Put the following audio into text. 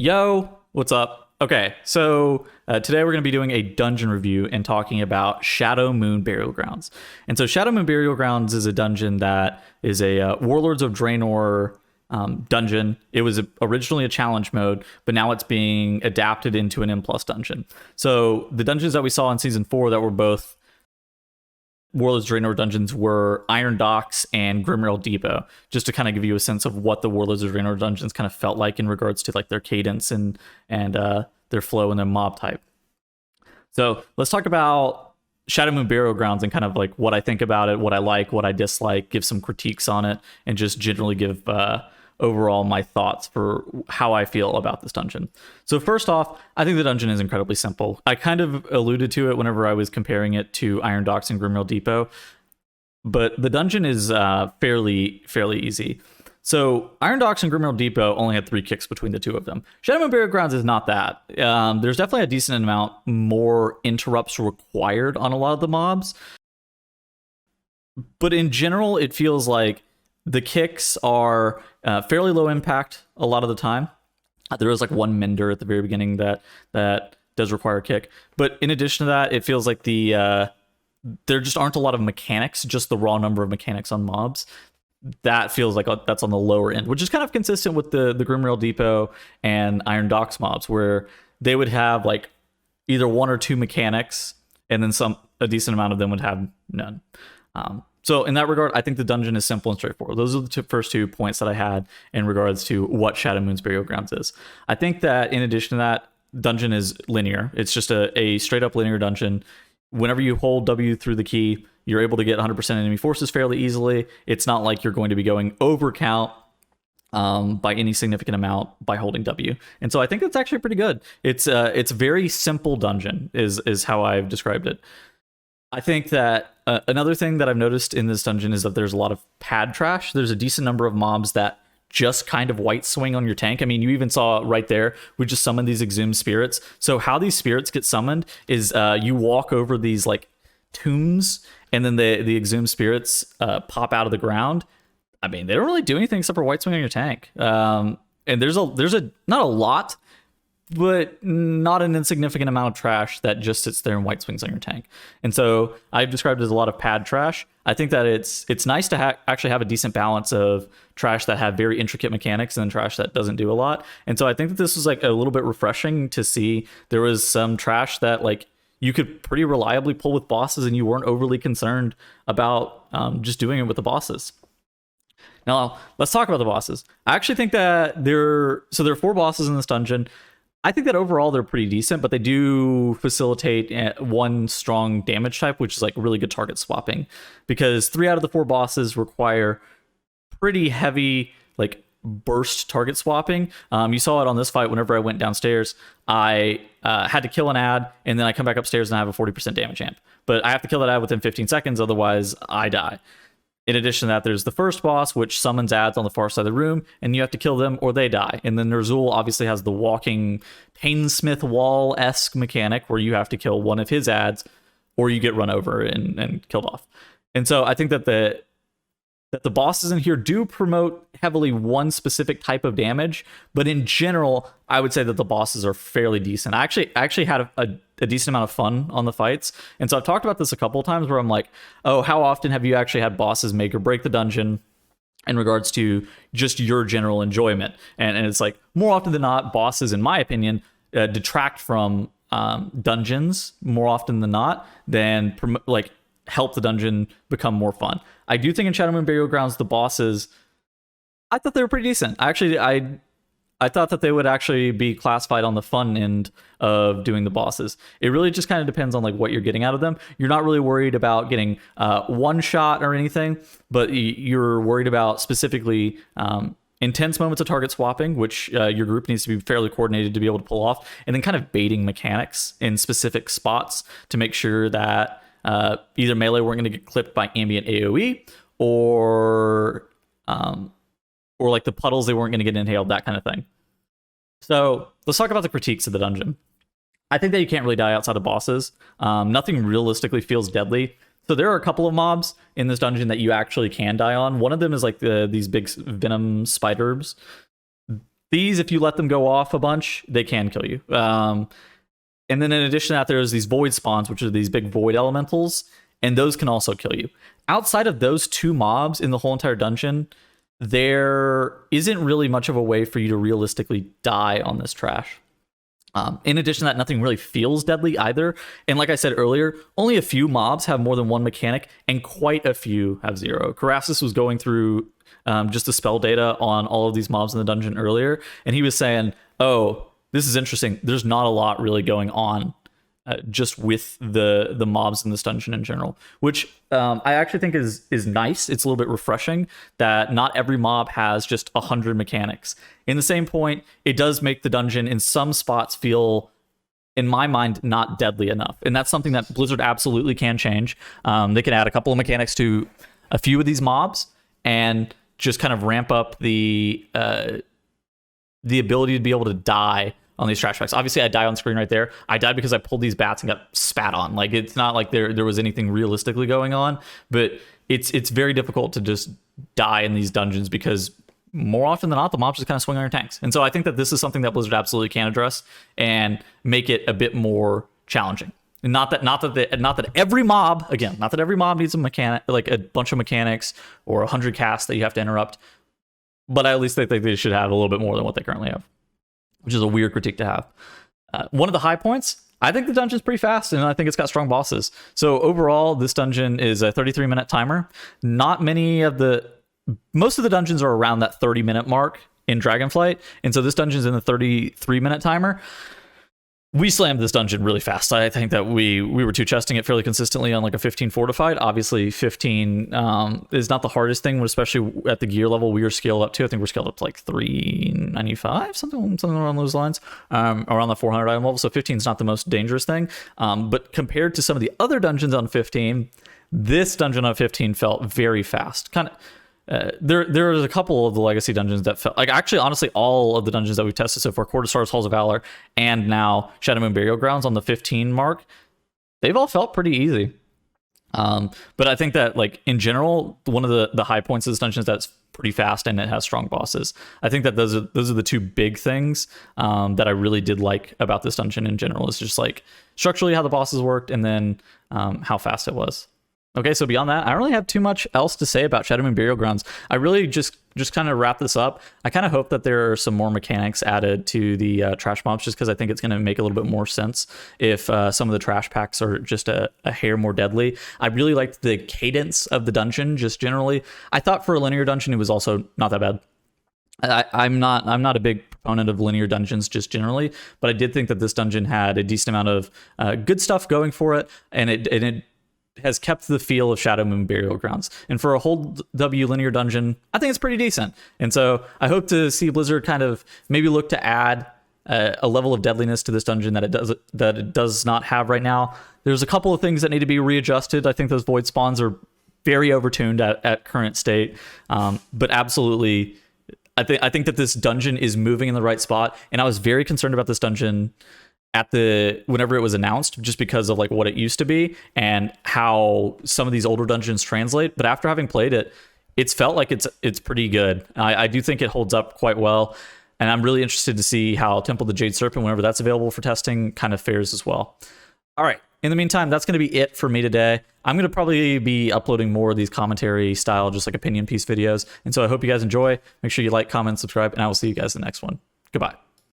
Yo, what's up? Okay, so today we're going to be doing a dungeon review and talking about Shadowmoon Burial Grounds. And so Shadowmoon Burial Grounds is a dungeon that is a Warlords of Draenor dungeon. It was originally a challenge mode, but now it's being adapted into an M plus dungeon. So the dungeons that we saw in season 4 that were both Warlords of Draenor dungeons were Iron Docks and Grimrail Depot, just to kind of give you a sense of what the Warlords of Draenor dungeons kind of felt like in regards to like their cadence and their flow and their mob type. So let's talk about Shadowmoon Burial Grounds and kind of like what I think about it, what I like, what I dislike, give some critiques on it, and just generally give overall my thoughts for how I feel about this dungeon. So first off, I think the dungeon is incredibly simple. I kind of alluded to it whenever I was comparing it to Iron Docks and Grimrail Depot, but the dungeon is fairly easy. So Iron Docks and Grimrail Depot only had 3 kicks between the two of them. Shadowmoon Burial Grounds is not that. There's definitely a decent amount more interrupts required on a lot of the mobs, but in general, it feels like the kicks are fairly low impact a lot of the time. There is like one mender at the very beginning that does require a kick. But in addition to that, it feels like there just aren't a lot of mechanics, just the raw number of mechanics on mobs. That feels like that's on the lower end, which is kind of consistent with the Grimrail Depot and Iron Docks mobs, where they would have like either 1 or 2 mechanics, and then a decent amount of them would have none. So in that regard, I think the dungeon is simple and straightforward. Those are the first 2 points that I had in regards to what Shadowmoon's Burial Grounds is. I think that in addition to that, dungeon is linear. It's just a straight up linear dungeon. Whenever you hold W through the key, you're able to get 100% enemy forces fairly easily. It's not like you're going to be going over count by any significant amount by holding W. And so I think it's actually pretty good. It's very simple dungeon is how I've described it. I think that another thing that I've noticed in this dungeon is that there's a lot of pad trash. There's a decent number of mobs that just kind of white swing on your tank. I mean, you even saw right there, we just summoned these exhumed spirits. So how these spirits get summoned is you walk over these like tombs, and then the exhumed spirits pop out of the ground. I mean, they don't really do anything except for white swing on your tank. And there's not a lot, but not an insignificant amount of trash that just sits there and white swings on your tank. And so I've described it as a lot of pad trash. I think that it's nice to actually have a decent balance of trash that have very intricate mechanics and then trash that doesn't do a lot. And so I think that this was like a little bit refreshing to see. There was some trash that like you could pretty reliably pull with bosses, and you weren't overly concerned about just doing it with the bosses. Now, let's talk about the bosses. I actually think that there are 4 bosses in this dungeon. I think that overall they're pretty decent, but they do facilitate one strong damage type, which is like really good target swapping, because 3 out of the 4 bosses require pretty heavy like burst target swapping. You saw it on this fight. Whenever I went downstairs, I had to kill an ad, and then I come back upstairs and I have a 40% damage amp. But I have to kill that ad within 15 seconds, otherwise I die. In addition to that, there's the first boss, which summons ads on the far side of the room, and you have to kill them or they die. And then Ner'zhul obviously has the walking Painsmith wall-esque mechanic where you have to kill one of his ads or you get run over and killed off. And so I think that the bosses in here do promote heavily one specific type of damage, but in general, I would say that the bosses are fairly decent. I actually had a decent amount of fun on the fights, and so I've talked about this a couple of times where I'm like, oh, how often have you actually had bosses make or break the dungeon in regards to just your general enjoyment? And it's like, more often than not, bosses, in my opinion, detract from dungeons more often than not than help the dungeon become more fun. I do think in Shadowmoon Burial Grounds, the bosses, I thought they were pretty decent. Actually, I thought that they would actually be classified on the fun end of doing the bosses. It really just kind of depends on like what you're getting out of them. You're not really worried about getting one shot or anything, but you're worried about specifically intense moments of target swapping, which your group needs to be fairly coordinated to be able to pull off, and then kind of baiting mechanics in specific spots to make sure that either melee weren't going to get clipped by ambient AoE, or like the puddles, they weren't going to get inhaled, that kind of thing. So let's talk about the critiques of the dungeon. I think that you can't really die outside of bosses. Nothing realistically feels deadly. So there are a couple of mobs in this dungeon that you actually can die on. One of them is like these big venom spiders. These, if you let them go off a bunch, they can kill you. And then in addition to that, there's these void spawns, which are these big void elementals, and those can also kill you. Outside of those 2 mobs in the whole entire dungeon, there isn't really much of a way for you to realistically die on this trash. In addition to that, nothing really feels deadly either. And like I said earlier, only a few mobs have more than 1 mechanic, and quite a few have 0. Karassus was going through just the spell data on all of these mobs in the dungeon earlier, and he was saying, oh, this is interesting. There's not a lot really going on just with the mobs in this dungeon in general, which I actually think is nice. It's a little bit refreshing that not every mob has just 100 mechanics. In the same point, it does make the dungeon in some spots feel, in my mind, not deadly enough. And that's something that Blizzard absolutely can change. They can add a couple of mechanics to a few of these mobs and just kind of ramp up the ability to be able to die on these trash packs. Obviously, I die on screen right there. I died because I pulled these bats and got spat on. Like, it's not like there was anything realistically going on, but it's very difficult to just die in these dungeons because more often than not, the mobs just kind of swing on your tanks. And so I think that this is something that Blizzard absolutely can address and make it a bit more challenging. And not that every mob, again, not that every mob needs a mechanic, like a bunch of mechanics or 100 casts that you have to interrupt, but I at least think they should have a little bit more than what they currently have, which is a weird critique to have. One of the high points, I think the dungeon's pretty fast, and I think it's got strong bosses. So overall, this dungeon is a 33-minute timer. Most of the dungeons are around that 30-minute mark in Dragonflight, and so this dungeon's in the 33-minute timer. We slammed this dungeon really fast. I think that we were two-chesting it fairly consistently on like a 15 fortified. Obviously, 15 is not the hardest thing, especially at the gear level we are scaled up to. I think we're scaled up to like 395, something around those lines, around the 400 item level. So 15 is not the most dangerous thing. But compared to some of the other dungeons on 15, this dungeon on 15 felt very fast. Kind of. There was a couple of the legacy dungeons that felt like, actually, honestly, all of the dungeons that we've tested so far, Court of Stars, Halls of Valor, and now Shadowmoon Burial Grounds on the 15 mark, they've all felt pretty easy. But I think that, like, in general, one of the high points of this dungeon is that it's pretty fast and it has strong bosses. I think that those are the two big things that I really did like about this dungeon in general. Is just like structurally how the bosses worked, and then how fast it was. Okay, so beyond that, I don't really have too much else to say about Shadowmoon Burial Grounds. I really just kind of wrap this up. I kind of hope that there are some more mechanics added to the trash mobs, just because I think it's going to make a little bit more sense if some of the trash packs are just a hair more deadly. I really liked the cadence of the dungeon, just generally. I thought for a linear dungeon, it was also not that bad. I'm not a big proponent of linear dungeons just generally, but I did think that this dungeon had a decent amount of good stuff going for it, and it has kept the feel of Shadowmoon Burial Grounds. And for a whole W linear dungeon, I think it's pretty decent. And so I hope to see Blizzard kind of maybe look to add a level of deadliness to this dungeon that it does not have right now. There's a couple of things that need to be readjusted. I think those void spawns are very overtuned at current state. But absolutely, I think that this dungeon is moving in the right spot. And I was very concerned about this dungeon whenever it was announced, just because of like what it used to be and how some of these older dungeons translate. But after having played it, it's felt like it's pretty good. I do think it holds up quite well, and I'm really interested to see how Temple of the Jade Serpent, whenever that's available for testing, kind of fares as well. All right. In the meantime, that's going to be it for me today. I'm going to probably be uploading more of these commentary style, just like opinion piece videos. And so I hope you guys enjoy. Make sure you like, comment, subscribe, and I will see you guys in the next one. Goodbye.